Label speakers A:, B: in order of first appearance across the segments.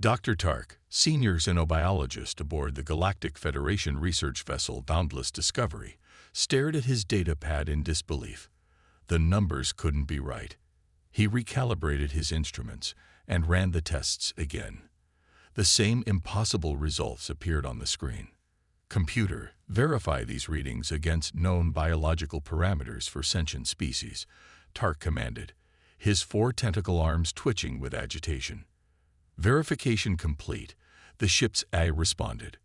A: Dr. Tark, senior xenobiologist aboard the Galactic Federation research vessel Boundless Discovery, stared at his data pad in disbelief. The numbers couldn't be right. He recalibrated his instruments and ran the tests again. The same impossible results appeared on the screen. "Computer, verify these readings against known biological parameters for sentient species," Tark commanded, his 4 tentacle arms twitching with agitation. "Verification complete," the ship's AI responded.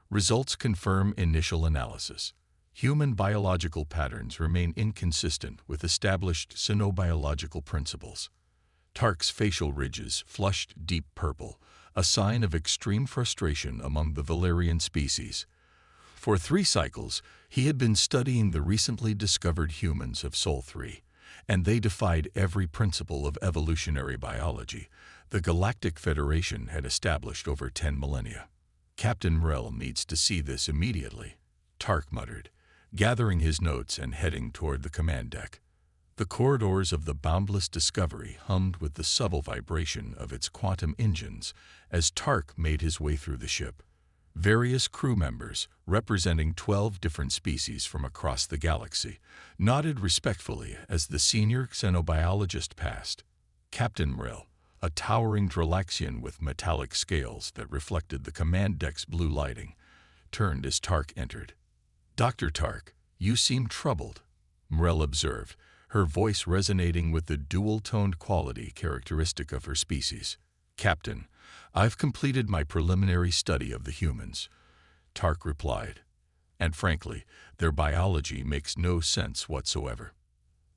A: "Results confirm initial analysis. Human biological patterns remain inconsistent with established xenobiological principles." Tark's facial ridges flushed deep purple, a sign of extreme frustration among the Valerian species. For 3 cycles, he had been studying the recently discovered humans of Sol 3, and they defied every principle of evolutionary biology the Galactic Federation had established over 10 millennia. "Captain Mrel needs to see this immediately," Tark muttered, gathering his notes and heading toward the command deck. The corridors of the Boundless Discovery hummed with the subtle vibration of its quantum engines as Tark made his way through the ship. Various crew members, representing 12 different species from across the galaxy, nodded respectfully as the senior xenobiologist passed. Captain Mrel, a towering Dralaxian with metallic scales that reflected the command deck's blue lighting, turned as Tark entered. "Dr. Tark, you seem troubled," Mrel observed, her voice resonating with the dual-toned quality characteristic of her species. "Captain, I've completed my preliminary study of the humans," Tark replied, "and frankly, their biology makes no sense whatsoever."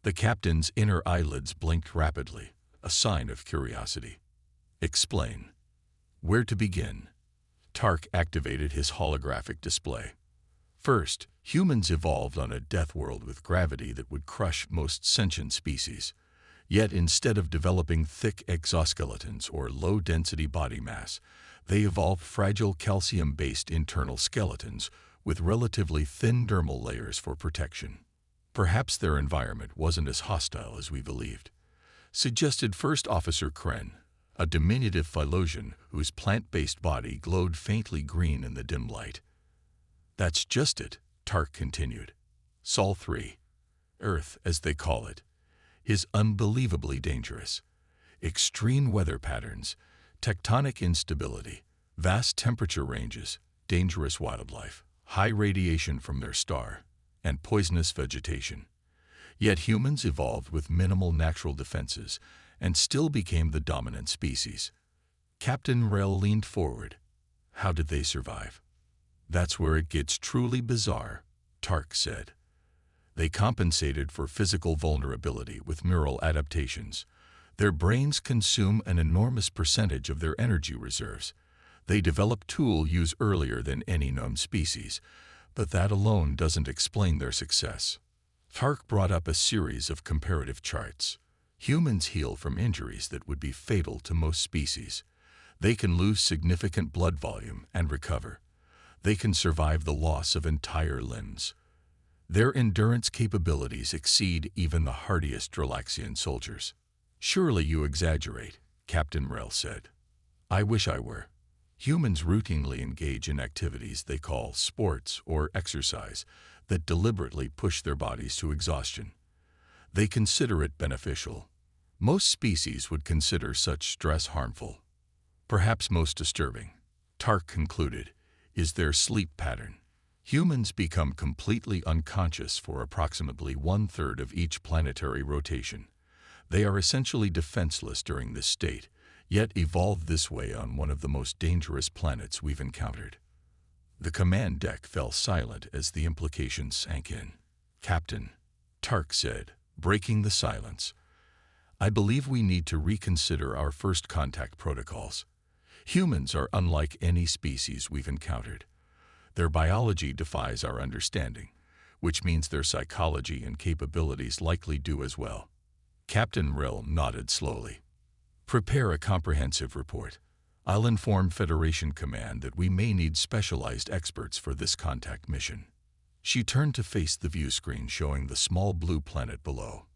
A: The captain's inner eyelids blinked rapidly, a sign of curiosity. "Explain." "Where to begin?" Tark activated his holographic display. "First, humans evolved on a death world with gravity that would crush most sentient species. Yet instead of developing thick exoskeletons or low-density body mass, they evolved fragile calcium-based internal skeletons with relatively thin dermal layers for protection. Perhaps their environment wasn't as hostile as we believed," suggested First Officer Kren, a diminutive Philosian whose plant-based body glowed faintly green in the dim light. "That's just it," Tark continued. "Sol 3, Earth as they call it, is unbelievably dangerous. Extreme weather patterns, tectonic instability, vast temperature ranges, dangerous wildlife, high radiation from their star, and poisonous vegetation. Yet humans evolved with minimal natural defenses and still became the dominant species." Captain Mrel leaned forward. "How did they survive?" "That's where it gets truly bizarre," Tark said. "They compensated for physical vulnerability with neural adaptations. Their brains consume an enormous percentage of their energy reserves. They developed tools used earlier than any known species, but that alone doesn't explain their success." Tark brought up a series of comparative charts. Humans heal from injuries that would be fatal to most species. They can lose significant blood volume and recover. They can survive the loss of entire limbs. Their endurance capabilities exceed even the hardiest Dralaxian soldiers. "Surely you exaggerate," Captain Mrel said. "I wish I were. Humans routinely engage in activities they call sports or exercise that deliberately push their bodies to exhaustion. They consider it beneficial. Most species would consider such stress harmful. Perhaps most disturbing," Tark concluded, "is their sleep pattern. Humans become completely unconscious for approximately 1/3 of each planetary rotation. They are essentially defenseless during this state, yet evolved this way on one of the most dangerous planets we've encountered." The command deck fell silent as the implications sank in. "Captain," Tark said, breaking the silence, "I believe we need to reconsider our first contact protocols. Humans are unlike any species we've encountered. Their biology defies our understanding, which means their psychology and capabilities likely do as well." Captain Mrel nodded slowly. "Prepare a comprehensive report. I'll inform Federation Command that we may need specialized experts for this contact mission." She turned to face the view screen showing the small blue planet below.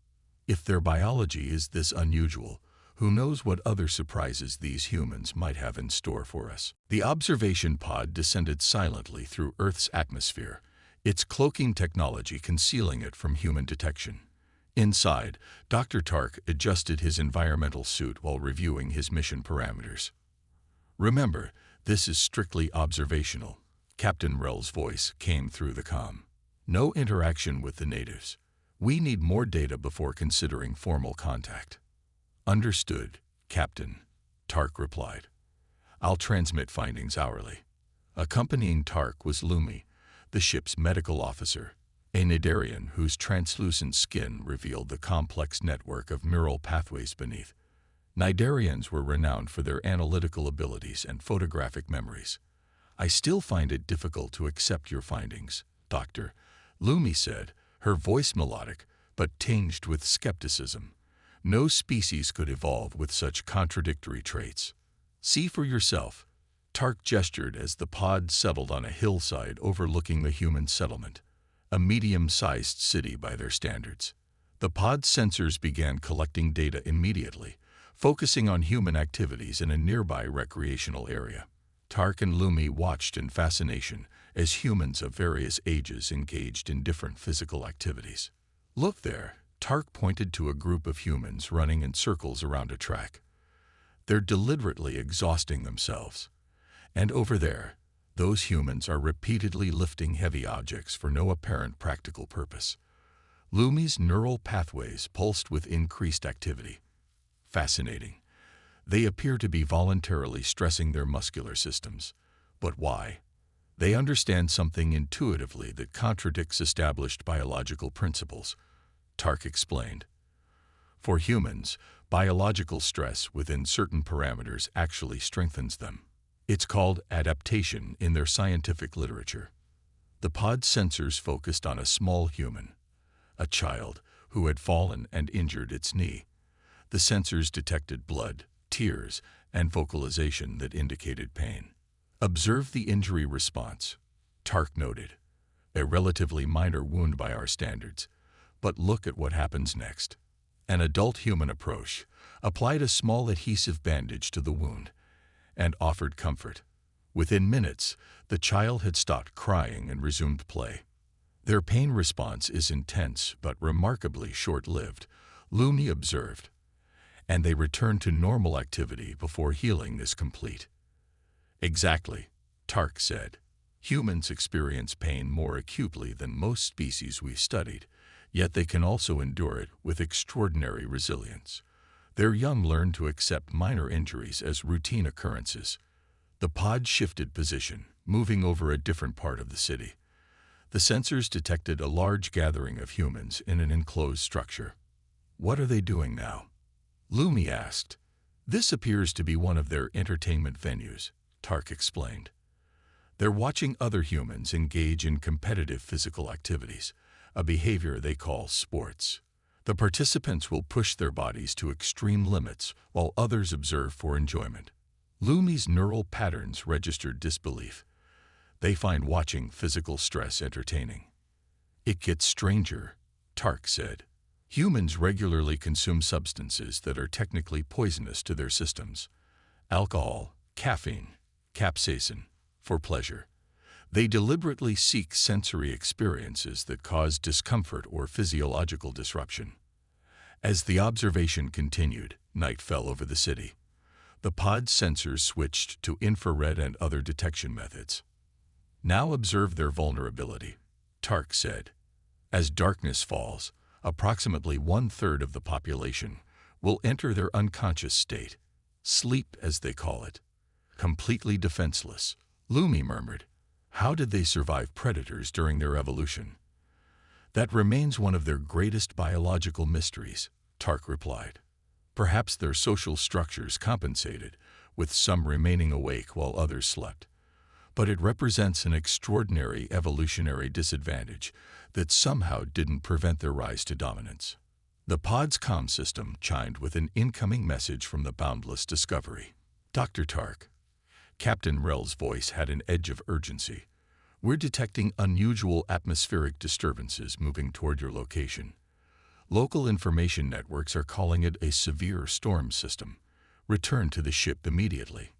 A: "If their biology is this unusual, Who knows what other surprises these humans might have in store for us? The observation pod descended silently through Earth's atmosphere, its cloaking technology concealing it from human detection. Inside, Dr. Tark adjusted his environmental suit while reviewing his mission parameters. "Remember, this is strictly observational," Captain Rel's voice came through the comm. "No interaction with the natives. We need more data before considering formal contact." "Understood, Captain," Tark replied. "I'll transmit findings hourly." Accompanying Tark was Lumi, the ship's medical officer, a Nidarian whose translucent skin revealed the complex network of neural pathways beneath. Nidarians were renowned for their analytical abilities and photographic memories. "I still find it difficult to accept your findings, Doctor," Lumi said, her voice melodic but tinged with skepticism. "No species could evolve with such contradictory traits." "See for yourself," Tark gestured as the pod settled on a hillside overlooking the human settlement, a medium-sized city by their standards. The pod's sensors began collecting data immediately, focusing on human activities in a nearby recreational area. Tark and Lumi watched in fascination as humans of various ages engaged in different physical activities. "Look there," Tark pointed to a group of humans running in circles around a track. "They're deliberately exhausting themselves. And over there, those humans are repeatedly lifting heavy objects for no apparent practical purpose." Lumi's neural pathways pulsed with increased activity. "Fascinating. They appear to be voluntarily stressing their muscular systems. But why? They understand something intuitively that contradicts established biological principles," Tark explained. "For humans, biological stress within certain parameters actually strengthens them. It's called adaptation in their scientific literature." The pod sensors focused on a small human, a child, who had fallen and injured its knee. The sensors detected blood, tears, and vocalization that indicated pain. "Observe the injury response," Tark noted. "A relatively minor wound by our standards. But look at what happens next." An adult human approached, applied a small adhesive bandage to the wound, and offered comfort. Within minutes, the child had stopped crying and resumed play. "Their pain response is intense but remarkably short-lived," Lumi observed. "And they return to normal activity before healing is complete." "Exactly," Tark said. "Humans experience pain more acutely than most species we've studied, yet they can also endure it with extraordinary resilience. Their young learn to accept minor injuries as routine occurrences." The pod shifted position, moving over a different part of the city. The sensors detected a large gathering of humans in an enclosed structure. "What are they doing now?" Lumi asked. "This appears to be one of their entertainment venues," Tark explained. "They're watching other humans engage in competitive physical activities, a behavior they call sports. The participants will push their bodies to extreme limits while others observe for enjoyment." Lumi's neural patterns registered disbelief. "They find watching physical stress entertaining." "It gets stranger," Tark said. "Humans regularly consume substances that are technically poisonous to their systems. Alcohol, caffeine, capsaicin, for pleasure. They deliberately seek sensory experiences that cause discomfort or physiological disruption." As the observation continued, night fell over the city. The pod sensors switched to infrared and other detection methods. "Now observe their vulnerability," Tark said. "As darkness falls, approximately 1/3 of the population will enter their unconscious state, sleep as they call it. Completely defenseless," Lumi murmured. "How did they survive predators during their evolution?" "That remains one of their greatest biological mysteries," Tark replied. "Perhaps their social structures compensated, with some remaining awake while others slept. But it represents an extraordinary evolutionary disadvantage that somehow didn't prevent their rise to dominance." The pod's comm system chimed with an incoming message from the boundless Discovery. "Dr. Tark." Captain Rel's voice had an edge of urgency. "We're detecting unusual atmospheric disturbances moving toward your location." Local information networks are calling it a severe storm system. Return to the ship immediately.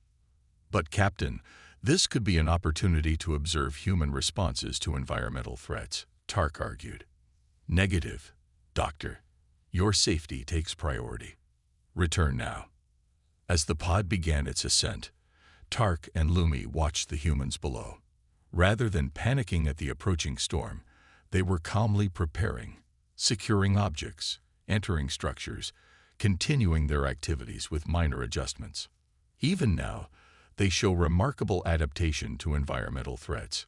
A: But, Captain, this could be an opportunity to observe human responses to environmental threats, Tark argued. Negative, Doctor. Your safety takes priority. Return now. As the pod began its ascent, Tark and Lumi watched the humans below. Rather than panicking at the approaching storm, they were calmly preparing, securing objects, entering structures, continuing their activities with minor adjustments. Even now, they show remarkable adaptation to environmental threats.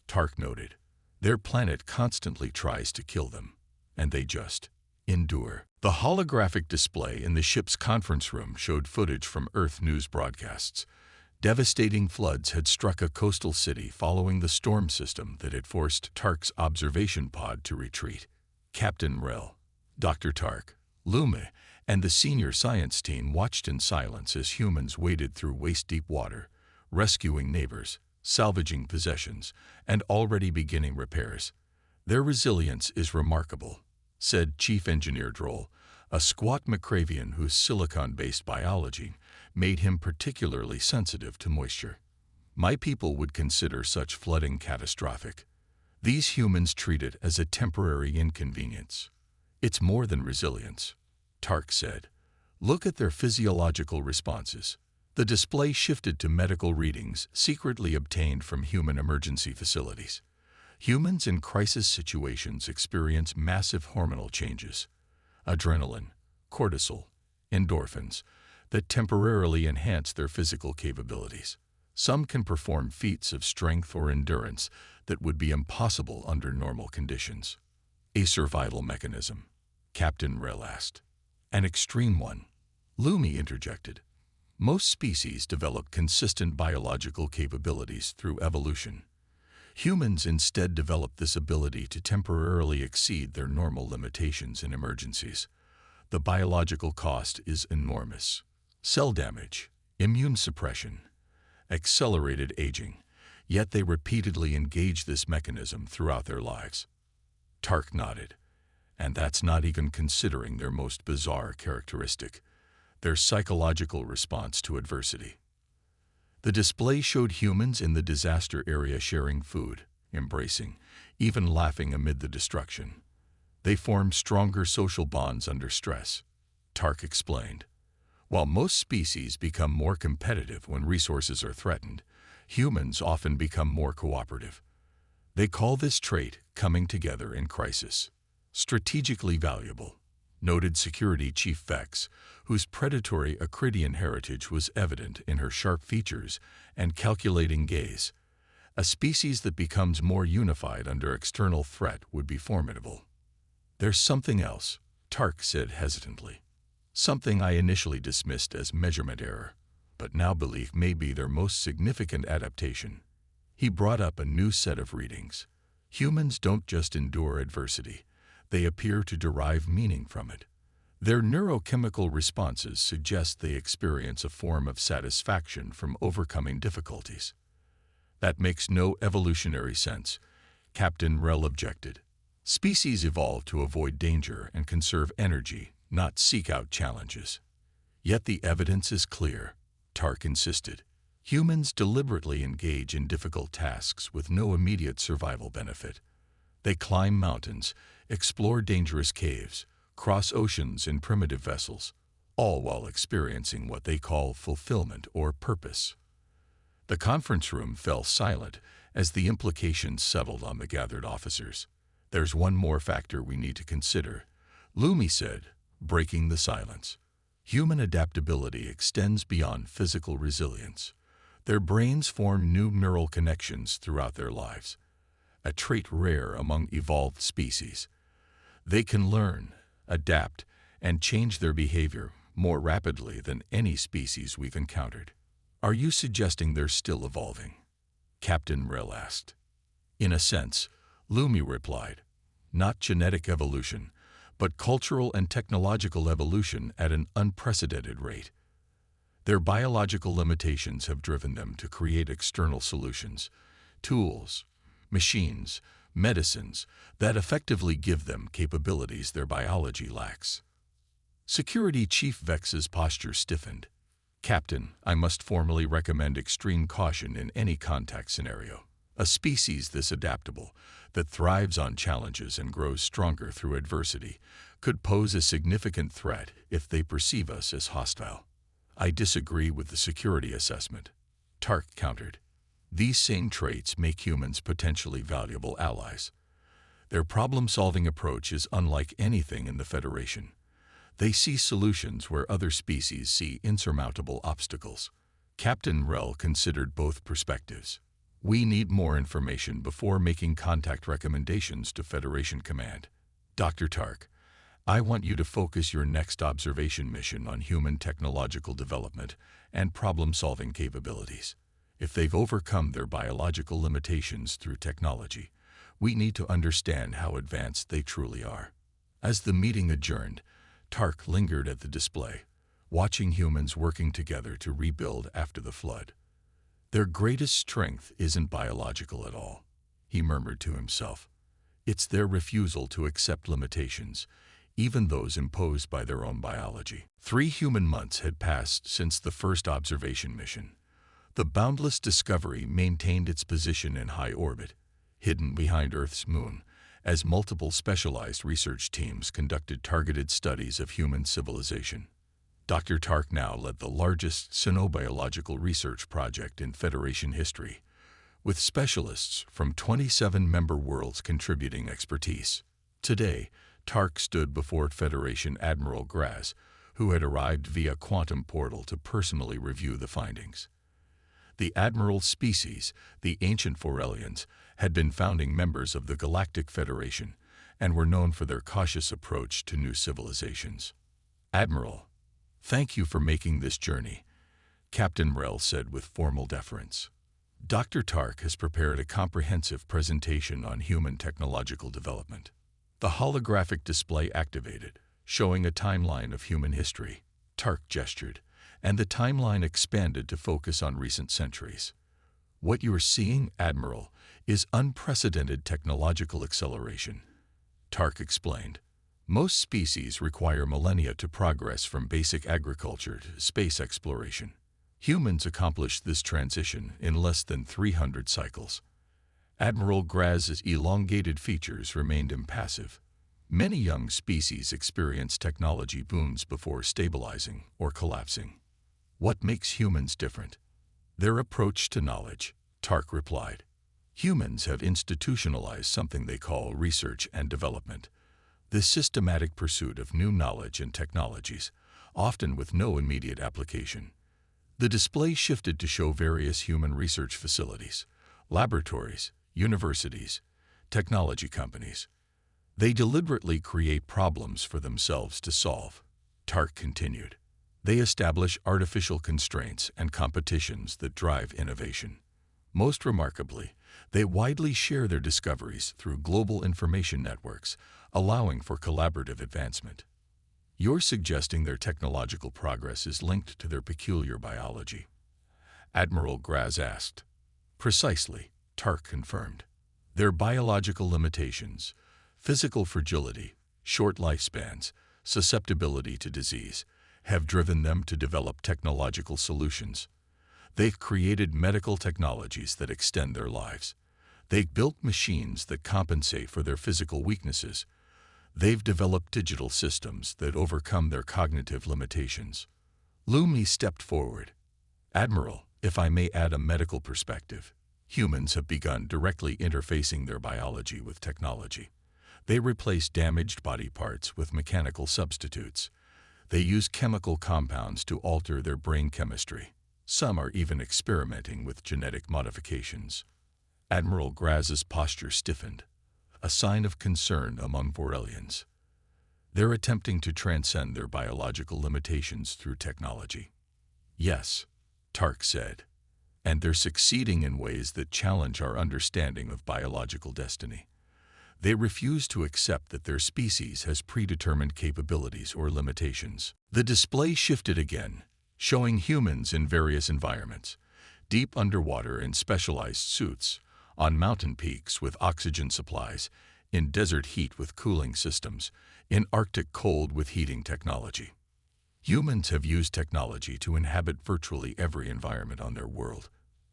A: Tark noted, their planet constantly tries to kill them, and they just endure. The holographic display in the ship's conference room showed footage from Earth news broadcasts. Devastating floods had struck a coastal city following the storm system that had forced Tark's observation pod to retreat. Captain Rel, Dr. Tark, Lumi, and the senior science team watched in silence as humans waded through waist-deep water, rescuing neighbors, salvaging possessions, and already beginning repairs. Their resilience is remarkable, said Chief Engineer Droll, a squat Macravian whose silicon-based biology made him particularly sensitive to moisture. My people would consider such flooding catastrophic. These humans treat it as a temporary inconvenience. It's more than resilience, Tark said. Look at their physiological responses. The display shifted to medical readings secretly obtained from human emergency facilities. Humans in crisis situations experience massive hormonal changes, adrenaline, cortisol, endorphins, that temporarily enhance their physical capabilities. Some can perform feats of strength or endurance that would be impossible under normal conditions. A survival mechanism, Captain Rel asked. An extreme one, Lumi interjected. Most species develop consistent biological capabilities through evolution. Humans instead develop this ability to temporarily exceed their normal limitations in emergencies. The biological cost is enormous. Cell damage, immune suppression, accelerated aging, yet they repeatedly engage this mechanism throughout their lives. Tark nodded. And that's not even considering their most bizarre characteristic, their psychological response to adversity. The display showed humans in the disaster area sharing food, embracing, even laughing amid the destruction. They formed stronger social bonds under stress, Tark explained. While most species become more competitive when resources are threatened, humans often become more cooperative. They call this trait coming together in crisis. Strategically valuable, noted Security Chief Vex, whose predatory Acridian heritage was evident in her sharp features and calculating gaze. A species that becomes more unified under external threat would be formidable. There's something else, Tark said hesitantly. Something I initially dismissed as measurement error, but now believe may be their most significant adaptation. He brought up a new set of readings. Humans don't just endure adversity. They appear to derive meaning from it. Their neurochemical responses suggest they experience a form of satisfaction from overcoming difficulties. That makes no evolutionary sense, Captain Rel objected. Species evolve to avoid danger and conserve energy, not seek out challenges. Yet the evidence is clear, Tark insisted. Humans deliberately engage in difficult tasks with no immediate survival benefit. They climb mountains, explore dangerous caves, cross oceans in primitive vessels, all while experiencing what they call fulfillment or purpose. The conference room fell silent as the implications settled on the gathered officers. There's one more factor we need to consider, Lumi said, breaking the silence. Human adaptability extends beyond physical resilience. Their brains form new neural connections throughout their lives, a trait rare among evolved species. They can learn, adapt, and change their behavior more rapidly than any species we've encountered. Are you suggesting they're still evolving? Captain Rel asked. In a sense, Lumi replied. Not genetic evolution, but cultural and technological evolution at an unprecedented rate. Their biological limitations have driven them to create external solutions, tools, machines, medicines that effectively give them capabilities their biology lacks. Security Chief Vex's posture stiffened. Captain, I must formally recommend extreme caution in any contact scenario. A species this adaptable, that thrives on challenges and grows stronger through adversity, could pose a significant threat if they perceive us as hostile. I disagree with the security assessment, Tark countered. These same traits make humans potentially valuable allies. Their problem-solving approach is unlike anything in the Federation. They see solutions where other species see insurmountable obstacles. Captain Rel considered both perspectives. We need more information before making contact recommendations to Federation Command. Dr. Tark, I want you to focus your next observation mission on human technological development and problem-solving capabilities. If they've overcome their biological limitations through technology, we need to understand how advanced they truly are. As the meeting adjourned, Tark lingered at the display, watching humans working together to rebuild after the flood. Their greatest strength isn't biological at all, he murmured to himself. It's their refusal to accept limitations, even those imposed by their own biology. 3 human months had passed since the first observation mission. The boundless Discovery maintained its position in high orbit, hidden behind Earth's moon, as multiple specialized research teams conducted targeted studies of human civilization. Dr. Tark now led the largest xenobiological research project in Federation history, with specialists from 27 member worlds contributing expertise. Today, Tark stood before Federation Admiral Graz, who had arrived via quantum portal to personally review the findings. The Admiral's species, the ancient Forelians, had been founding members of the Galactic Federation and were known for their cautious approach to new civilizations. Admiral, thank you for making this journey, Captain Rel said with formal deference. Dr. Tark has prepared a comprehensive presentation on human technological development. The holographic display activated, showing a timeline of human history. Tark gestured, and the timeline expanded to focus on recent centuries. What you are seeing, Admiral, is unprecedented technological acceleration, Tark explained. Most species require millennia to progress from basic agriculture to space exploration. Humans accomplished this transition in less than 300 cycles. Admiral Graz's elongated features remained impassive. Many young species experience technology booms before stabilizing or collapsing. What makes humans different? Their approach to knowledge, Tark replied. Humans have institutionalized something they call research and development, this systematic pursuit of new knowledge and technologies, often with no immediate application. The display shifted to show various human research facilities, laboratories, universities, technology companies. They deliberately create problems for themselves to solve, Tark continued. They establish artificial constraints and competitions that drive innovation. Most remarkably, they widely share their discoveries through global information networks, allowing for collaborative advancement. You're suggesting their technological progress is linked to their peculiar biology? Admiral Graz asked. Precisely, Tark confirmed. Their biological limitations, physical fragility, short lifespans, susceptibility to disease, have driven them to develop technological solutions. They've created medical technologies that extend their lives. They've built machines that compensate for their physical weaknesses. They've developed digital systems that overcome their cognitive limitations. Lumi stepped forward. Admiral, if I may add a medical perspective, humans have begun directly interfacing their biology with technology. They replace damaged body parts with mechanical substitutes. They use chemical compounds to alter their brain chemistry. Some are even experimenting with genetic modifications. Admiral Graz's posture stiffened, a sign of concern among Forelians. They're attempting to transcend their biological limitations through technology. Yes, Tark said, and they're succeeding in ways that challenge our understanding of biological destiny. They refuse to accept that their species has predetermined capabilities or limitations. The display shifted again, showing humans in various environments, deep underwater in specialized suits, on mountain peaks with oxygen supplies, in desert heat with cooling systems, in Arctic cold with heating technology. Humans have used technology to inhabit virtually every environment on their world,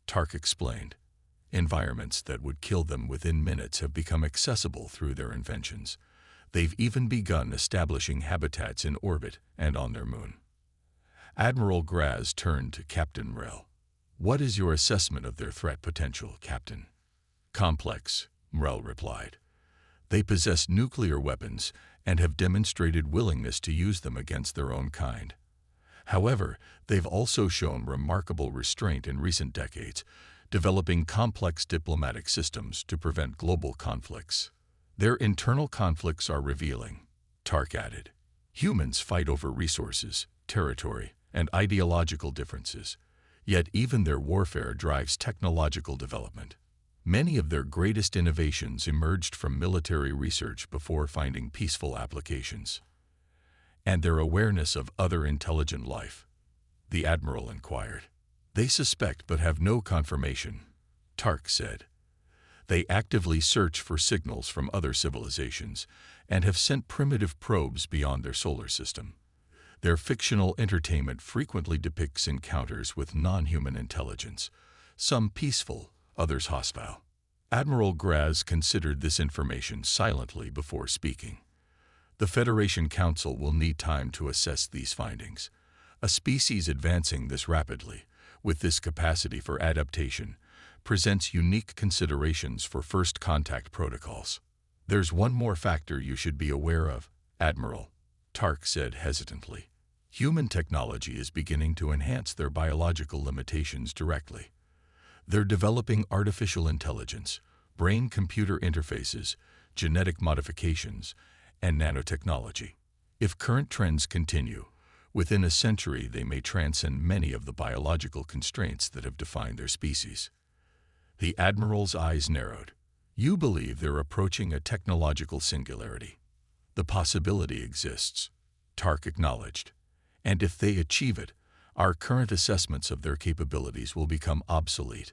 A: Tark explained. Environments that would kill them within minutes have become accessible through their inventions. They've even begun establishing habitats in orbit and on their moon. Admiral Graz turned to Captain Mrel. "What is your assessment of their threat potential, Captain?" "Complex," Mrel replied. "They possess nuclear weapons and have demonstrated willingness to use them against their own kind. However, they've also shown remarkable restraint in recent decades, developing complex diplomatic systems to prevent global conflicts. Their internal conflicts are revealing," Tark added. "Humans fight over resources, territory, and ideological differences, yet even their warfare drives technological development. Many of their greatest innovations emerged from military research before finding peaceful applications." "And their awareness of other intelligent life?" the Admiral inquired. "They suspect but have no confirmation," Tark said. "They actively search for signals from other civilizations and have sent primitive probes beyond their solar system. Their fictional entertainment frequently depicts encounters with non-human intelligence, some peaceful, others hostile." Admiral Graz considered this information silently before speaking. "The Federation Council will need time to assess these findings. A species advancing this rapidly, with this capacity for adaptation, presents unique considerations for first contact protocols. There's one more factor you should be aware of, Admiral," Tark said hesitantly. "Human technology is beginning to enhance their biological limitations directly. They're developing artificial intelligence, brain-computer interfaces, genetic modifications, and nanotechnology. If current trends continue, within a century they may transcend many of the biological constraints that have defined their species." The Admiral's eyes narrowed. "You believe they're approaching a technological singularity?" "The possibility exists," Tark acknowledged. "And if they achieve it, our current assessments of their capabilities will become obsolete.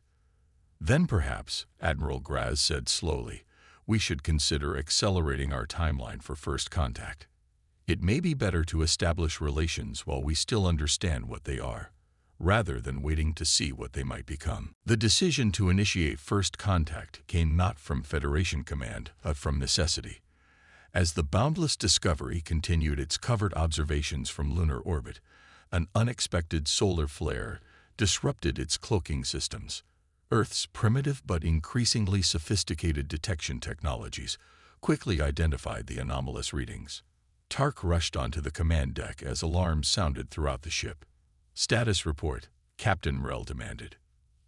A: Then perhaps," Admiral Graz said slowly, "we should consider accelerating our timeline for first contact. It may be better to establish relations while we still understand what they are, rather than waiting to see what they might become." The decision to initiate first contact came not from Federation Command, but from necessity. As the Boundless Discovery continued its covert observations from lunar orbit, an unexpected solar flare disrupted its cloaking systems. Earth's primitive but increasingly sophisticated detection technologies quickly identified the anomalous readings. Tark rushed onto the command deck as alarms sounded throughout the ship. "Status report," Captain Mrel demanded.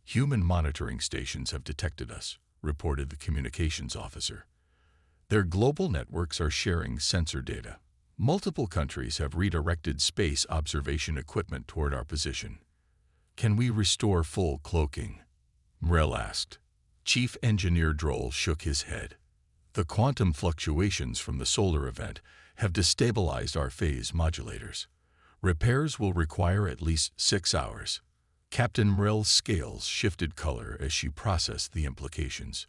A: "Human monitoring stations have detected us," reported the communications officer. "Their global networks are sharing sensor data. Multiple countries have redirected space observation equipment toward our position." "Can we restore full cloaking?" Mrel asked. Chief Engineer Droll shook his head. "The quantum fluctuations from the solar event have destabilized our phase modulators. Repairs will require at least 6 hours." Captain Mrel's scales shifted color as she processed the implications.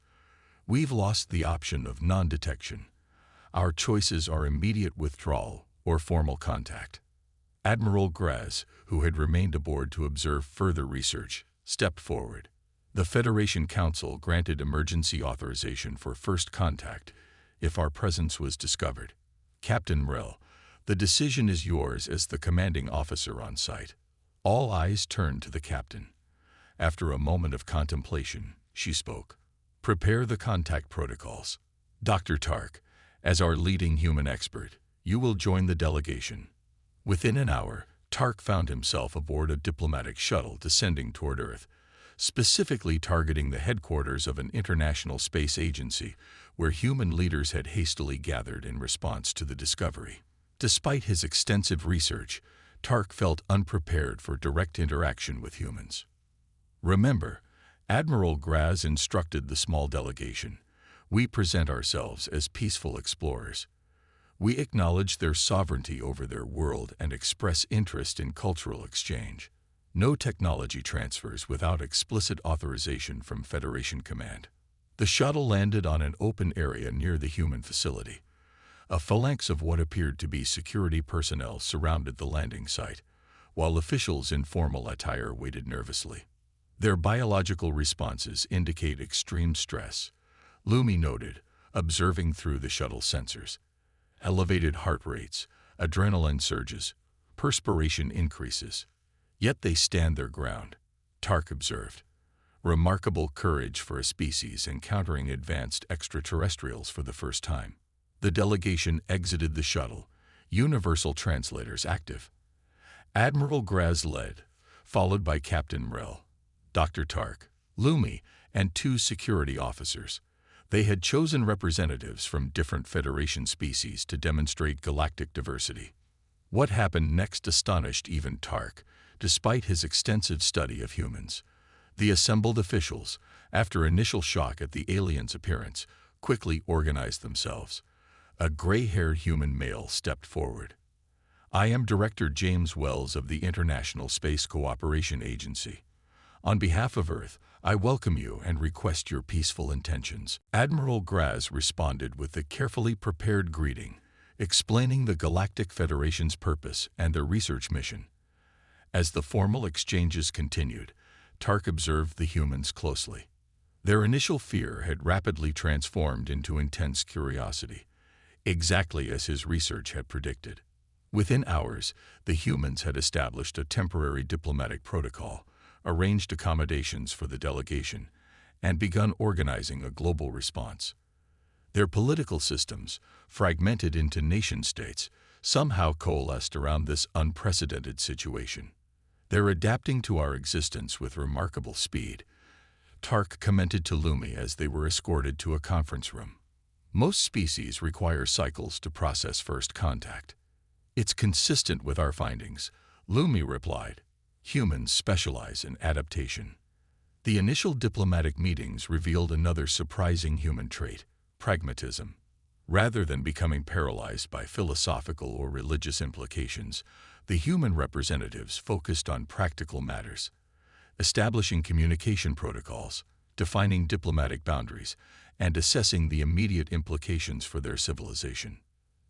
A: "We've lost the option of non-detection. Our choices are immediate withdrawal or formal contact." Admiral Graz, who had remained aboard to observe further research, stepped forward. "The Federation Council granted emergency authorization for first contact if our presence was discovered. Captain Mrel, the decision is yours as the commanding officer on site." All eyes turned to the captain. After a moment of contemplation, she spoke. "Prepare the contact protocols. Dr. Tark, as our leading human expert, you will join the delegation." Within an hour, Tark found himself aboard a diplomatic shuttle descending toward Earth, specifically targeting the headquarters of an international space agency where human leaders had hastily gathered in response to the discovery. Despite his extensive research, Tark felt unprepared for direct interaction with humans. "Remember," Admiral Graz instructed the small delegation, "we present ourselves as peaceful explorers. We acknowledge their sovereignty over their world and express interest in cultural exchange. No technology transfers without explicit authorization from Federation Command." The shuttle landed on an open area near the human facility. A phalanx of what appeared to be security personnel surrounded the landing site, while officials in formal attire waited nervously. Their biological responses indicate extreme stress, Lumi noted, observing through the shuttle sensors. Elevated heart rates, adrenaline surges, perspiration increases. Yet they stand their ground, Tark observed. Remarkable courage for a species encountering advanced extraterrestrials for the first time. The delegation exited the shuttle, universal translators active. Admiral Graz led, followed by Captain Mrel, Dr. Tark, Lumi, and 2 security officers. They had chosen representatives from different Federation species to demonstrate galactic diversity. What happened next astonished even Tark, despite his extensive study of humans. The assembled officials, after initial shock at the aliens' appearance, quickly organized themselves. A gray-haired human male stepped forward. "I am Director James Wells of the International Space Cooperation Agency. On behalf of Earth, I welcome you and request your peaceful intentions." Admiral Graz responded with a carefully prepared greeting, explaining the Galactic Federation's purpose and their research mission. As the formal exchanges continued, Tark observed the humans closely. Their initial fear had rapidly transformed into intense curiosity, exactly as his research had predicted. Within hours, the humans had established a temporary diplomatic protocol, arranged accommodations for the delegation, and begun organizing a global response. Their political systems, fragmented into nation-states, somehow coalesced around this unprecedented situation. "They're adapting to our existence with remarkable speed," Tark commented to Lumi as they were escorted to a conference room. "Most species require cycles to process first contact." "It's consistent with our findings," Lumi replied. "Humans specialize in adaptation." The initial diplomatic meetings revealed another surprising human trait: pragmatism. Rather than becoming paralyzed by philosophical or religious implications, the human representatives focused on practical matters, establishing communication protocols, defining diplomatic boundaries, and assessing the immediate implications for their civilization.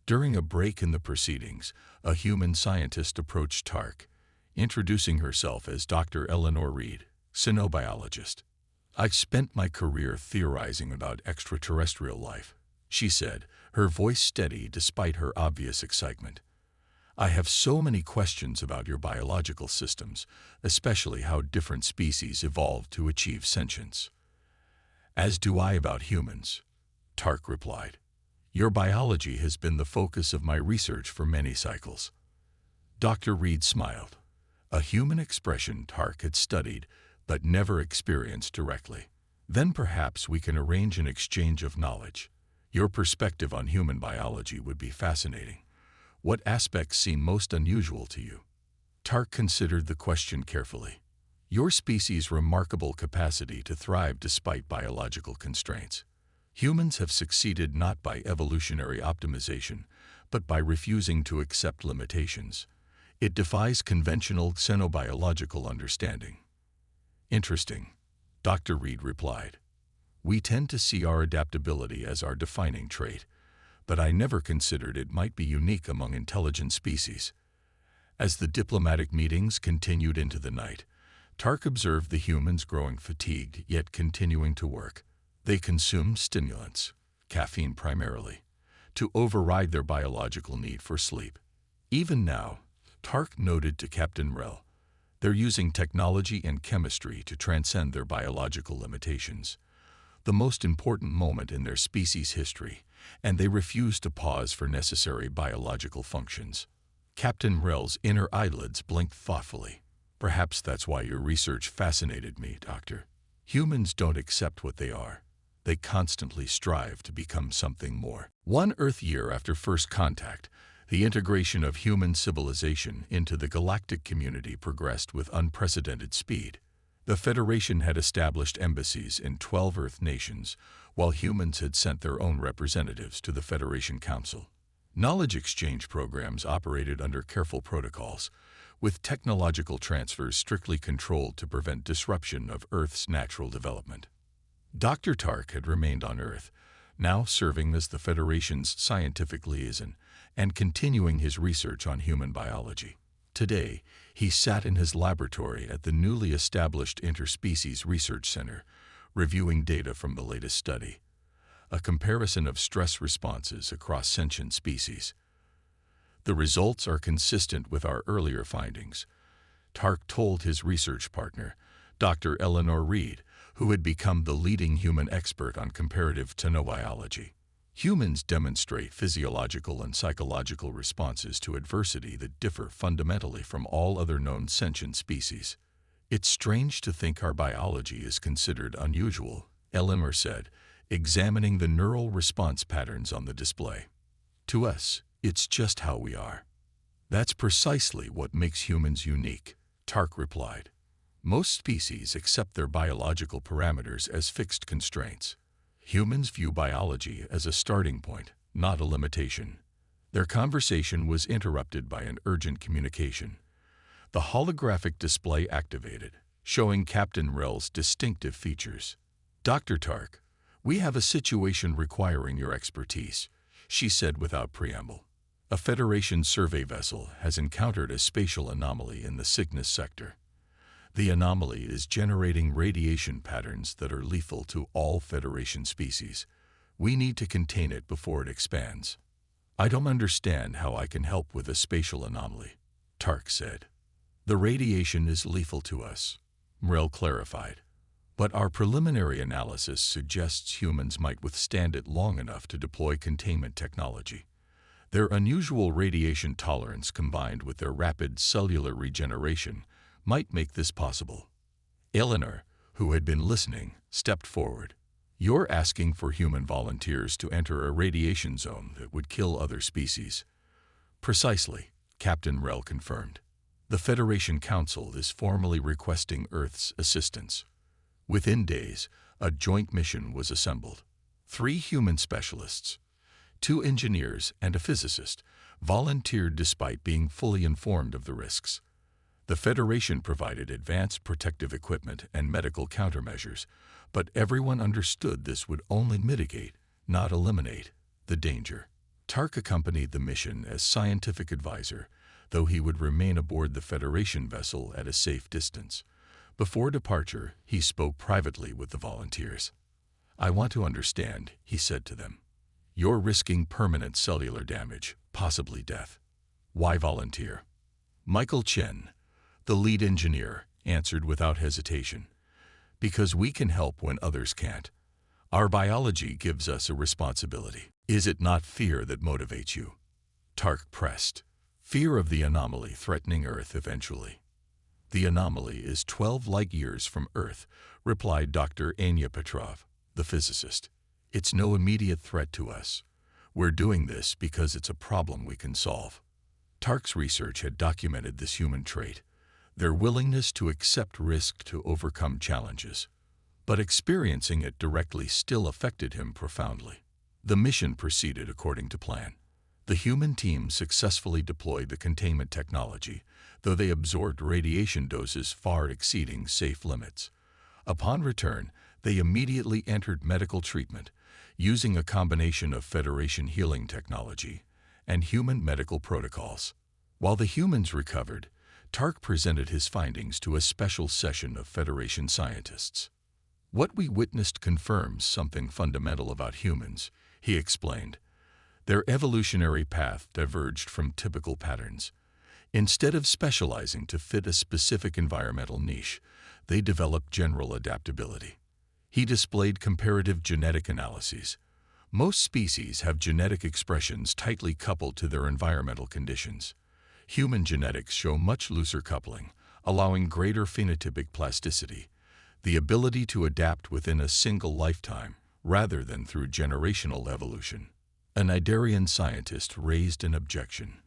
A: During a break in the proceedings, a human scientist approached Tark, introducing herself as Dr. Eleanor Reed, xenobiologist. "I've spent my career theorizing about extraterrestrial life," she said, her voice steady despite her obvious excitement. "I have so many questions about your biological systems, especially how different species evolved to achieve sentience." "As do I about humans," Tark replied. "Your biology has been the focus of my research for many cycles." Dr. Reed smiled, a human expression Tark had studied but never experienced directly. "Then perhaps we can arrange an exchange of knowledge. Your perspective on human biology would be fascinating. What aspects seem most unusual to you?" Tark considered the question carefully. "Your species' remarkable capacity to thrive despite biological constraints. Humans have succeeded not by evolutionary optimization, but by refusing to accept limitations. It defies conventional xenobiological understanding." "Interesting," Dr. Reed replied. "We tend to see our adaptability as our defining trait, but I never considered it might be unique among intelligent species." As the diplomatic meetings continued into the night, Tark observed the humans growing fatigued yet continuing to work. They consumed stimulants, caffeine primarily, to override their biological need for sleep. Even now, Tark noted to Captain Mrel, they're using technology and chemistry to transcend their biological limitations, the most important moment in their species' history, and they refuse to pause for necessary biological functions. Captain Mrel's inner eyelids blinked thoughtfully. "Perhaps that's why your research fascinated me, Doctor. Humans don't accept what they are. They constantly strive to become something more." 1 Earth year after first contact, the integration of human civilization into the galactic community progressed with unprecedented speed. The Federation had established embassies in 12 Earth nations, while humans had sent their own representatives to the Federation Council. Knowledge exchange programs operated under careful protocols, with technological transfers strictly controlled to prevent disruption of Earth's natural development. Dr. Tark had remained on Earth, now serving as the Federation's scientific liaison and continuing his research on human biology. Today, he sat in his laboratory at the newly established Interspecies Research Center, reviewing data from the latest study, a comparison of stress responses across sentient species. The results are consistent with our earlier findings, Tark told his research partner, Dr. Eleanor Reed, who had become the leading human expert on comparative tenobiology. Humans demonstrate physiological and psychological responses to adversity that differ fundamentally from all other known sentient species. It's strange to think our biology is considered unusual, Eleanor said, examining the neural response patterns on the display. To us, it's just how we are. That's precisely what makes humans unique, Tark replied. Most species accept their biological parameters as fixed constraints. Humans view biology as a starting point, not a limitation. Their conversation was interrupted by an urgent communication. The holographic display activated, showing Captain Rel's distinctive features. Dr. Tark, we have a situation requiring your expertise, she said without preamble. A Federation survey vessel has encountered a spatial anomaly in the Cygnus sector. The anomaly is generating radiation patterns that are lethal to all Federation species. We need to contain it before it expands. I don't understand how I can help with a spatial anomaly, Tark said. The radiation is lethal to us, Mrel clarified. But our preliminary analysis suggests humans might withstand it long enough to deploy containment technology. Their unusual radiation tolerance combined with their rapid cellular regeneration might make this possible. Eleanor, who had been listening, stepped forward. You're asking for human volunteers to enter a radiation zone that would kill other species. Precisely, Captain Rel confirmed. The Federation Council is formally requesting Earth's assistance. Within days, a joint mission was assembled. 3 human specialists, 2 engineers and a physicist, volunteered despite being fully informed of the risks. The Federation provided advanced protective equipment and medical countermeasures, but everyone understood this would only mitigate, not eliminate, the danger. Tark accompanied the mission as scientific advisor, though he would remain aboard the Federation vessel at a safe distance. Before departure, he spoke privately with the volunteers. I want to understand, he said to them. You're risking permanent cellular damage, possibly death. Why volunteer? Michael Chen, the lead engineer, answered without hesitation. Because we can help when others can't. Our biology gives us a responsibility. Is it not fear that motivates you? Tark pressed. Fear of the anomaly threatening Earth eventually. The anomaly is 12 light-years from Earth, replied Dr. Anya Petrov, the physicist. It's no immediate threat to us. We're doing this because it's a problem we can solve. Tark's research had documented this human trait, their willingness to accept risk to overcome challenges. But experiencing it directly still affected him profoundly. The mission proceeded according to plan. The human team successfully deployed the containment technology, though they absorbed radiation doses far exceeding safe limits. Upon return, they immediately entered medical treatment, using a combination of Federation healing technology and human medical protocols. While the humans recovered, Tark presented his findings to a special session of Federation scientists. What we witnessed confirms something fundamental about humans, he explained. Their evolutionary path diverged from typical patterns. Instead of specializing to fit a specific environmental niche, they developed general adaptability. He displayed comparative genetic analyses. Most species have genetic expressions tightly coupled to their environmental conditions. Human genetics show much looser coupling, allowing greater phenotypic plasticity, the ability to adapt within a single lifetime rather than through generational evolution. A Nigerian scientist raised an objection.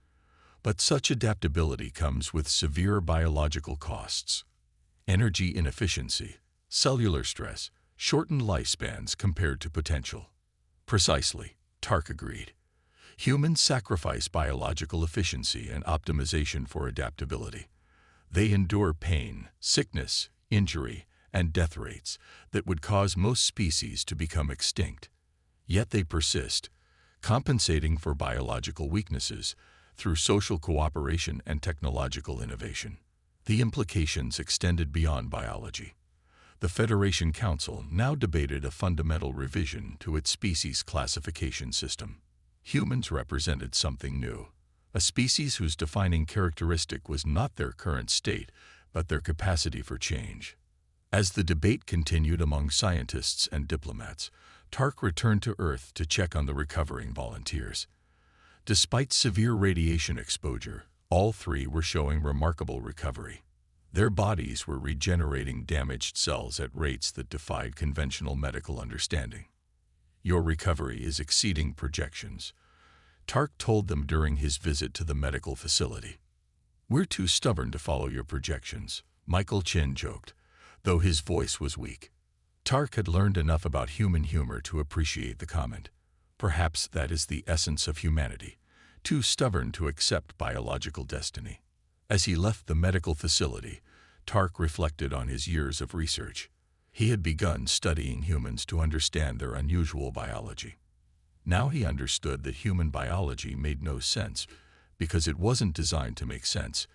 A: But such adaptability comes with severe biological costs. Energy inefficiency, cellular stress, shortened lifespans compared to potential. Precisely, Tark agreed. Humans sacrifice biological efficiency and optimization for adaptability. They endure pain, sickness, injury, and death rates that would cause most species to become extinct. Yet they persist, compensating for biological weaknesses through social cooperation and technological innovation. The implications extended beyond biology. The Federation Council now debated a fundamental revision to its species classification system. Humans represented something new, a species whose defining characteristic was not their current state, but their capacity for change. As the debate continued among scientists and diplomats, Tark returned to Earth to check on the recovering volunteers. Despite severe radiation exposure, all three were showing remarkable recovery. Their bodies were regenerating damaged cells at rates that defied conventional medical understanding. "Your recovery is exceeding projections," Tark told them during his visit to the medical facility. "We're too stubborn to follow your projections," Michael Chin joked, though his voice was weak. Tark had learned enough about human humor to appreciate the comment. Perhaps that is the essence of humanity, too stubborn to accept biological destiny. As he left the medical facility, Tark reflected on his years of research. He had begun studying humans to understand their unusual biology. Now he understood that human biology made no sense because it wasn't designed to make sense.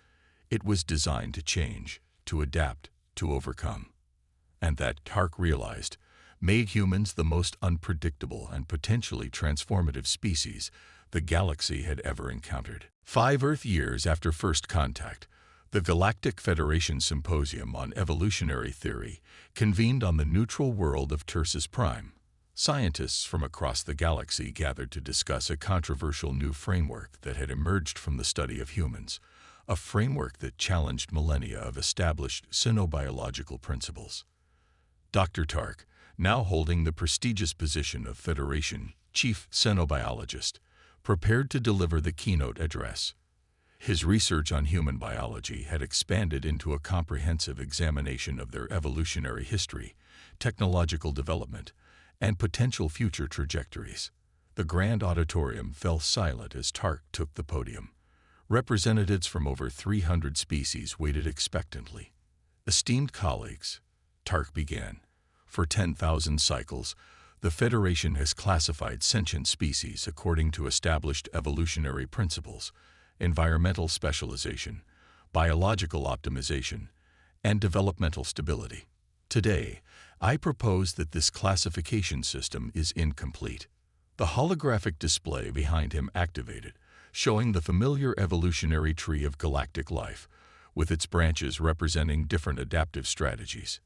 A: It was designed to change, to adapt, to overcome. And that, Tark realized, made humans the most unpredictable and potentially transformative species the galaxy had ever encountered. 5 Earth years after first contact, the Galactic Federation Symposium on Evolutionary Theory convened on the neutral world of Tursus Prime. Scientists from across the galaxy gathered to discuss a controversial new framework that had emerged from the study of humans, a framework that challenged millennia of established xenobiological principles. Dr. Tark, now holding the prestigious position of Federation Chief Xenobiologist, prepared to deliver the keynote address. His research on human biology had expanded into a comprehensive examination of their evolutionary history, technological development, and potential future trajectories. The grand auditorium fell silent as Tark took the podium. Representatives from over 300 species waited expectantly. "Esteemed colleagues," Tark began, "for 10,000 cycles, the Federation has classified sentient species according to established evolutionary principles, environmental specialization, biological optimization, and developmental stability. Today, I propose that this classification system is incomplete." The holographic display behind him activated, showing the familiar evolutionary tree of galactic life, with its branches representing different adaptive strategies.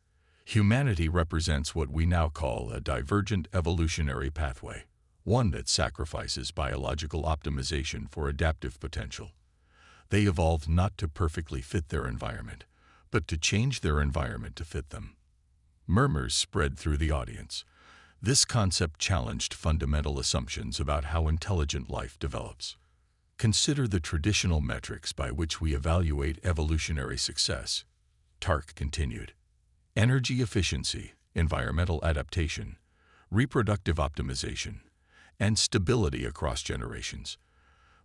A: Humanity represents what we now call a divergent evolutionary pathway, one that sacrifices biological optimization for adaptive potential. They evolved not to perfectly fit their environment, but to change their environment to fit them. Murmurs spread through the audience. This concept challenged fundamental assumptions about how intelligent life develops. "Consider the traditional metrics by which we evaluate evolutionary success," Tark continued. "Energy efficiency, environmental adaptation, reproductive optimization, and stability across generations.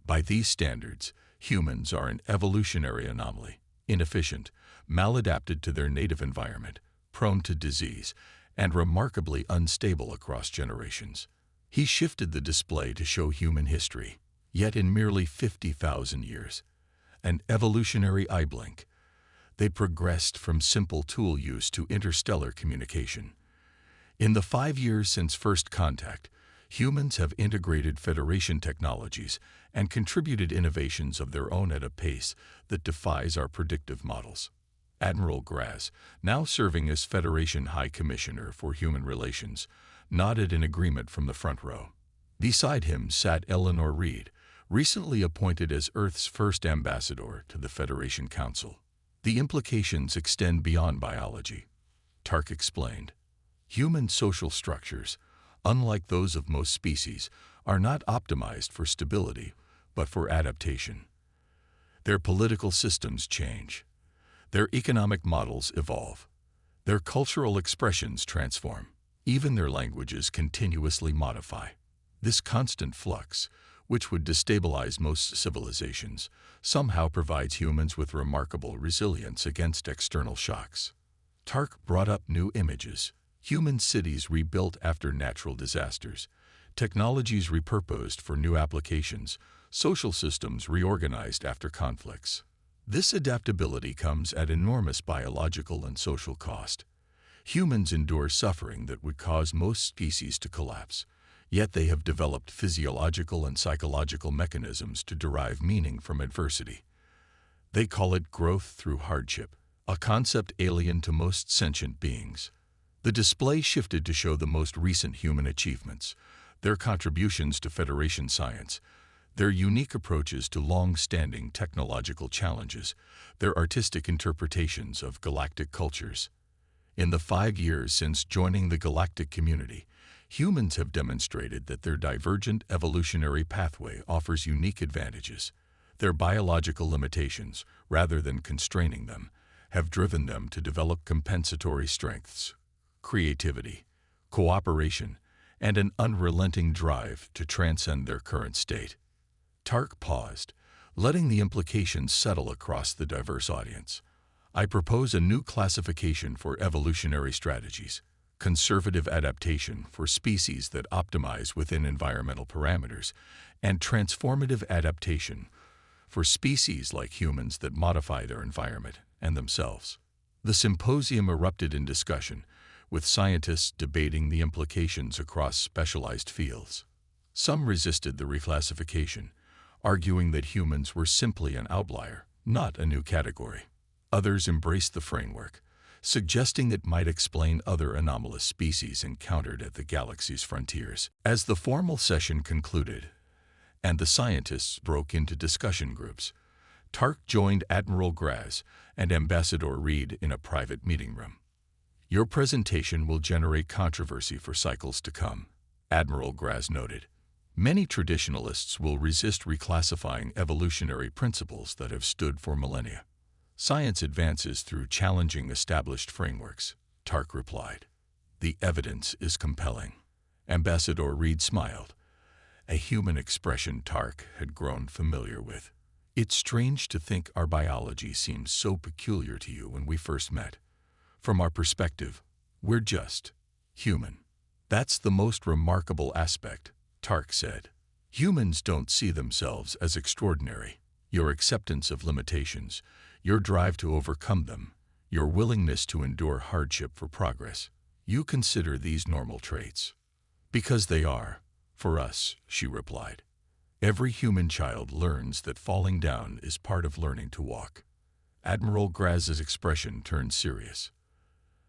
A: By these standards, humans are an evolutionary anomaly, inefficient, maladapted to their native environment, prone to disease, and remarkably unstable across generations." He shifted the display to show human history, yet in merely 50,000 years, an evolutionary eye blink, they progressed from simple tool use to interstellar communication. In the 5 years since first contact, humans have integrated Federation technologies and contributed innovations of their own at a pace that defies our predictive models. Admiral Graz, now serving as Federation High Commissioner for Human Relations, nodded in agreement from the front row. Beside him sat Eleanor Reed, recently appointed as Earth's first ambassador to the Federation Council. "The implications extend beyond biology," Tark explained. "Human social structures, unlike those of most species, are not optimized for stability, but for adaptation. Their political systems change. Their economic models evolve. Their cultural expressions transform. Even their languages continuously modify. This constant flux, which would destabilize most civilizations, somehow provides humans with remarkable resilience against external shocks." Tark brought up new images, human cities rebuilt after natural disasters, technologies repurposed for new applications, social systems reorganized after conflicts. This adaptability comes at enormous biological and social cost. Humans endure suffering that would cause most species to collapse, yet they have developed physiological and psychological mechanisms to derive meaning from adversity. They call it growth through hardship, a concept alien to most sentient beings. The display shifted to show the most recent human achievements, their contributions to Federation science, their unique approaches to long-standing technological challenges, their artistic interpretations of galactic cultures. In the 5 years since joining the galactic community, humans have demonstrated that their divergent evolutionary pathway offers unique advantages. Their biological limitations, rather than constraining them, have driven them to develop compensatory strengths, creativity, cooperation, and an unrelenting drive to transcend their current state. Tark paused, letting the implications settle across the diverse audience. I propose a new classification for evolutionary strategies: conservative adaptation for species that optimize within environmental parameters, and transformative adaptation for species like humans that modify their environment and themselves. The symposium erupted in discussion, with scientists debating the implications across specialized fields. Some resisted the reclassification, arguing that humans were simply an outlier, not a new category. Others embraced the framework, suggesting it might explain other anomalous species encountered at the galaxy's frontiers. As the formal session concluded, and the scientists broke into discussion groups, Tark joined Admiral Graz and Ambassador Reed in a private meeting room. "Your presentation will generate controversy for cycles to come," Admiral Graz noted. "Many traditionalists will resist reclassifying evolutionary principles that have stood for millennia. Science advances through challenging established frameworks," Tark replied. "The evidence is compelling." Ambassador Reed smiled, a human expression Tark had grown familiar with. "It's strange to think our biology seemed so peculiar to you when we first met. From our perspective, we're just human." "That's the most remarkable aspect," Tark said. "Humans don't see themselves as extraordinary. Your acceptance of limitations, your drive to overcome them, your willingness to endure hardship for progress, you consider these normal traits." "Because they are, for us," she replied. "Every human child learns that falling down is part of learning to walk." Admiral Graz's expression turned serious.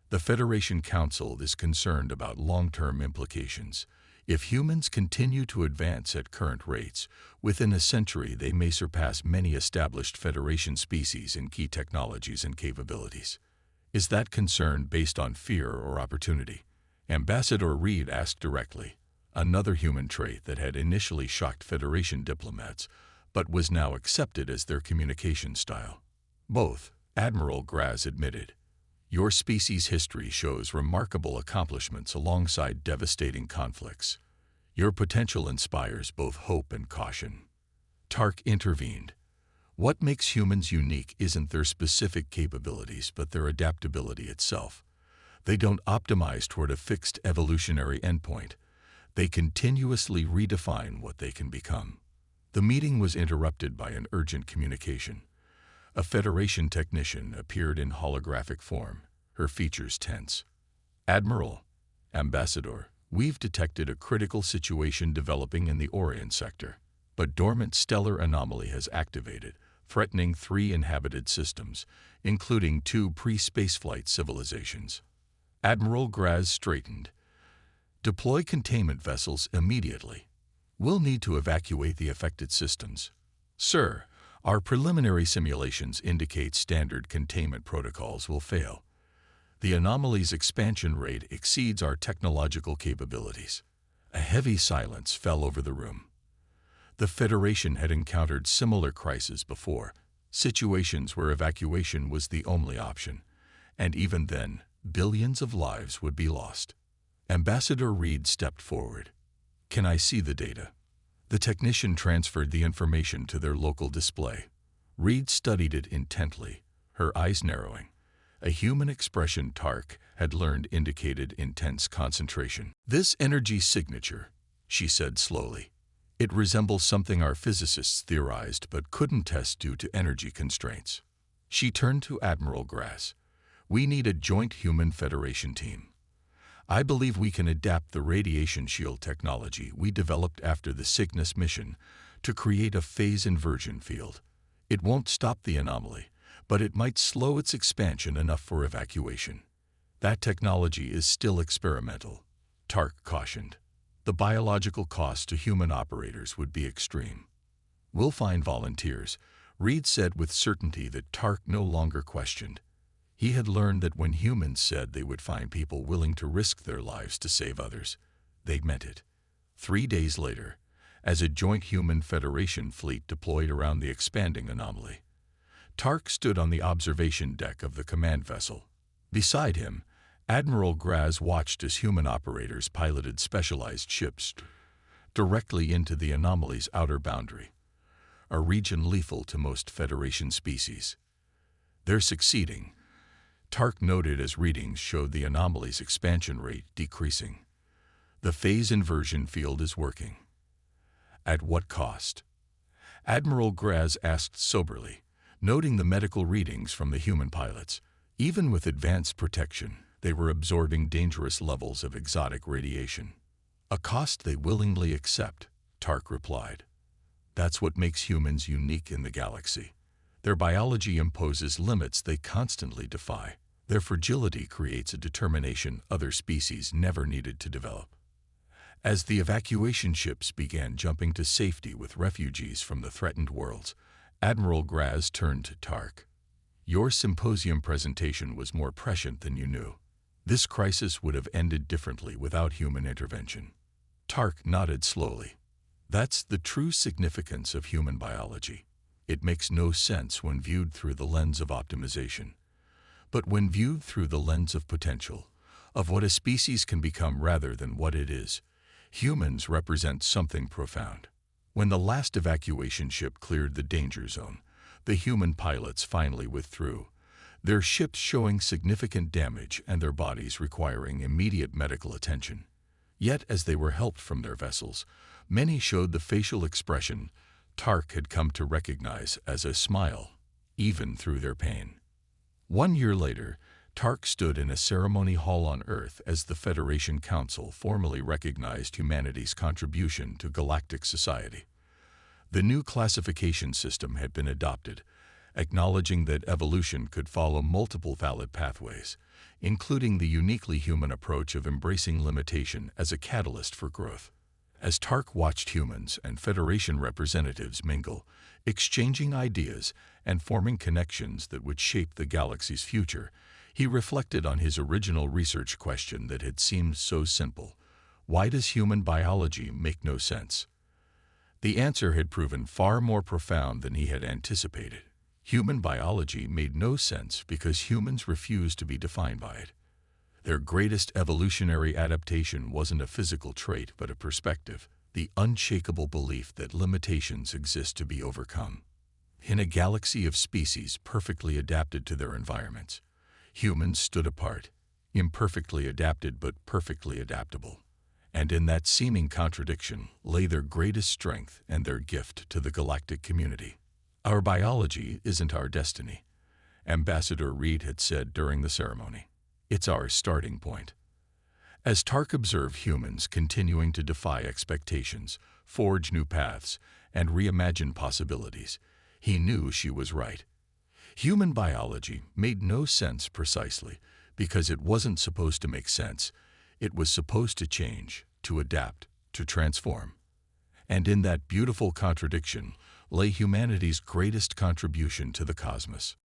A: "The Federation Council is concerned about long-term implications. If humans continue to advance at current rates, within a century they may surpass many established Federation species in key technologies and capabilities." "Is that concern based on fear or opportunity?" Ambassador Reed asked directly, another human trait that had initially shocked Federation diplomats, but was now accepted as their communication style. "Both," Admiral Graz admitted. "Your species' history shows remarkable accomplishments alongside devastating conflicts. Your potential inspires both hope and caution." Tark intervened. "What makes humans unique isn't their specific capabilities, but their adaptability itself. They don't optimize toward a fixed evolutionary endpoint. They continuously redefine what they can become." The meeting was interrupted by an urgent communication. A Federation technician appeared in holographic form, her features tense. "Admiral, Ambassador, we've detected a critical situation developing in the Orion sector. But dormant stellar anomaly has activated, threatening 3 inhabited systems, including 2 pre-spaceflight civilizations." Admiral Graz straightened. "Deploy containment vessels immediately. We'll need to evacuate the affected systems." "Sir, our preliminary simulations indicate standard containment protocols will fail. The anomaly's expansion rate exceeds our technological capabilities." A heavy silence fell over the room. The Federation had encountered similar crises before, situations where evacuation was the only option, and even then, billions of lives would be lost. Ambassador Reed stepped forward. "Can I see the data?" The technician transferred the information to their local display. Reed studied it intently, her eyes narrowing. A human expression Tark had learned indicated intense concentration. "This energy signature," she said slowly. "It resembles something our physicists theorized but couldn't test due to energy constraints." She turned to Admiral Grass. "We need a joint human Federation team. I believe we can adapt the radiation shield technology we developed after the Cygnus mission to create a phase inversion field. It won't stop the anomaly, but it might slow its expansion enough for evacuation. That technology is still experimental," Tark cautioned. "The biological cost to human operators would be extreme." "We'll find volunteers," Reed said with certainty that Tark no longer questioned. He had learned that when humans said they would find people willing to risk their lives to save others, they meant it. 3 days later, as a joint human Federation fleet deployed around the expanding anomaly, Tark stood on the observation deck of the command vessel. Beside him, Admiral Graz watched as human operators piloted specialized ships directly into the anomaly's outer boundary, a region lethal to most Federation species. "They're succeeding," Tark noted as readings showed the anomaly's expansion rate decreasing. "The phase inversion field is working." "At what cost?" Admiral Graz asked soberly, noting the medical readings from the human pilots. Even with advanced protection, they were absorbing dangerous levels of exotic radiation. "A cost they willingly accept," Tark replied. "That's what makes humans unique in the galaxy. Their biology imposes limits they constantly defy. Their fragility creates a determination other species never needed to develop." As the evacuation ships began jumping to safety with refugees from the threatened worlds, Admiral Graz turned to Tark. "Your symposium presentation was more prescient than you knew. This crisis would have ended differently without human intervention." Tark nodded slowly. "That's the true significance of human biology. It makes no sense when viewed through the lens of optimization. But when viewed through the lens of potential, of what a species can become rather than what it is, humans represent something profound." When the last evacuation ship cleared the danger zone, the human pilots finally withdrew, their ships showing significant damage and their bodies requiring immediate medical attention. Yet as they were helped from their vessels, many showed the facial expression Tark had come to recognize as a smile, even through their pain. 1 year later, Tark stood in a ceremony hall on Earth as the Federation Council formally recognized humanity's contribution to galactic society. The new classification system had been adopted, acknowledging that evolution could follow multiple valid pathways, including the uniquely human approach of embracing limitation as a catalyst for growth. As Tark watched humans and Federation representatives mingle, exchanging ideas and forming connections that would shape the galaxy's future, he reflected on his original research question that had seemed so simple: why does human biology make no sense? The answer had proven far more profound than he had anticipated. Human biology made no sense because humans refused to be defined by it. Their greatest evolutionary adaptation wasn't a physical trait but a perspective, the unshakable belief that limitations exist to be overcome. In a galaxy of species perfectly adapted to their environments, humans stood apart, imperfectly adapted but perfectly adaptable. And in that seeming contradiction lay their greatest strength and their gift to the galactic community. "Our biology isn't our destiny," Ambassador Reed had said during the ceremony. "It's our starting point." As Tark observed humans continuing to defy expectations, forge new paths, and reimagine possibilities, he knew she was right. Human biology made no sense precisely because it wasn't supposed to make sense. It was supposed to change, to adapt, to transform. And in that beautiful contradiction lay humanity's greatest contribution to the cosmos.